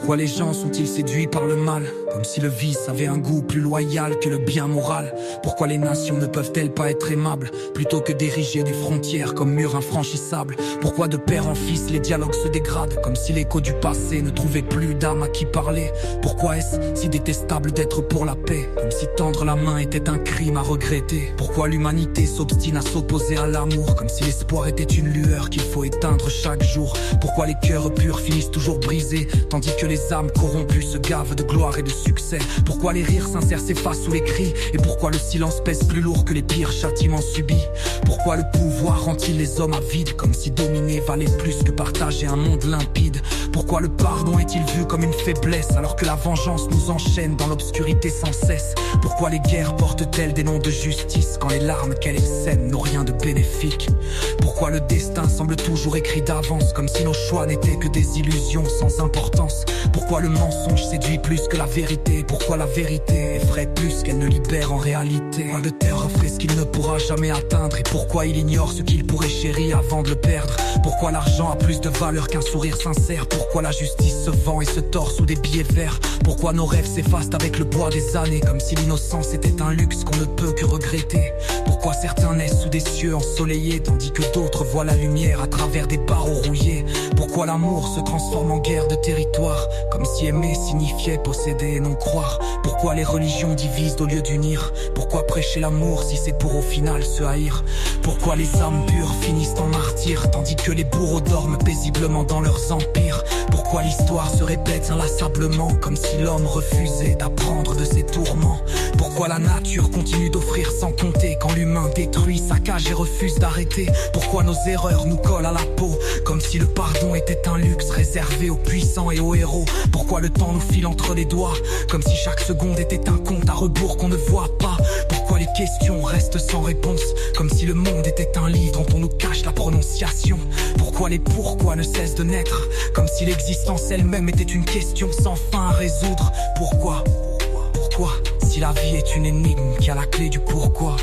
Pourquoi les gens sont-ils séduits par le mal, comme si le vice avait un goût plus loyal que le bien moral? Pourquoi les nations ne peuvent-elles pas être aimables, plutôt que d'ériger des frontières comme murs infranchissables? Pourquoi de père en fils les dialogues se dégradent, comme si l'écho du passé ne trouvait plus d'âme à qui parler? Pourquoi est-ce si détestable d'être pour la paix, comme si tendre la main était un crime à regretter? Pourquoi l'humanité s'obstine à s'opposer à l'amour, comme si l'espoir était une lueur qu'il faut éteindre chaque jour? Pourquoi les cœurs purs finissent toujours brisés, tandis que les âmes corrompues se gavent de gloire et de succès? Pourquoi les rires sincères s'effacent sous les cris, et pourquoi le silence pèse plus lourd que les pires châtiments subis? Pourquoi le pouvoir rend-il les hommes avides, comme si dominer valait plus que partager un monde limpide? Pourquoi le pardon est-il vu comme une faiblesse, alors que la vengeance nous enchaîne dans l'obscurité sans cesse? Pourquoi les guerres portent-elles des noms de justice, quand les larmes qu'elles sèment n'ont rien de bénéfique? Pourquoi le destin semble toujours écrit d'avance, comme si nos choix n'étaient que des illusions sans importance? Pourquoi le mensonge séduit plus que la vérité? Pourquoi la vérité effraie plus qu'elle ne libère en réalité? Loin de terre offre ce qu'il ne pourra jamais atteindre, et pourquoi il ignore ce qu'il pourrait chérir avant de le perdre? Pourquoi l'argent a plus de valeur qu'un sourire sincère? Pourquoi la justice se vend et se tord sous des billets verts? Pourquoi nos rêves s'effacent avec le poids des années, comme si l'innocence était un luxe qu'on ne peut que regretter? Pourquoi certains naissent sous des cieux ensoleillés, tandis que d'autres voient la lumière à travers des barreaux rouillés? Pourquoi l'amour se transforme en guerre de territoire, comme si aimer signifiait posséder et non croire? Pourquoi les religions divisent au lieu d'unir? Pourquoi prêcher l'amour si c'est pour au final se haïr? Pourquoi les âmes pures finissent en martyrs, tandis que les bourreaux dorment paisiblement dans leurs empires? Pourquoi l'histoire se répète inlassablement, comme si l'homme refusait d'apprendre de ses tourments? Pourquoi la nature continue d'offrir sans compter, quand l'humain détruit, saccage et refuse d'arrêter? Pourquoi nos erreurs nous collent à la peau, comme si le pardon était un luxe réservé aux puissants et aux héros? Pourquoi le temps nous file entre les doigts, comme si chaque seconde était un compte à rebours qu'on ne voit pas? Pourquoi les questions restent sans réponse, comme si le monde était un livre dont on nous cache la prononciation? Pourquoi les pourquoi ne cessent de naître, comme si l'existence elle-même était une question sans fin à résoudre? Pourquoi, si la vie est une énigme qui a la clé du pourquoi?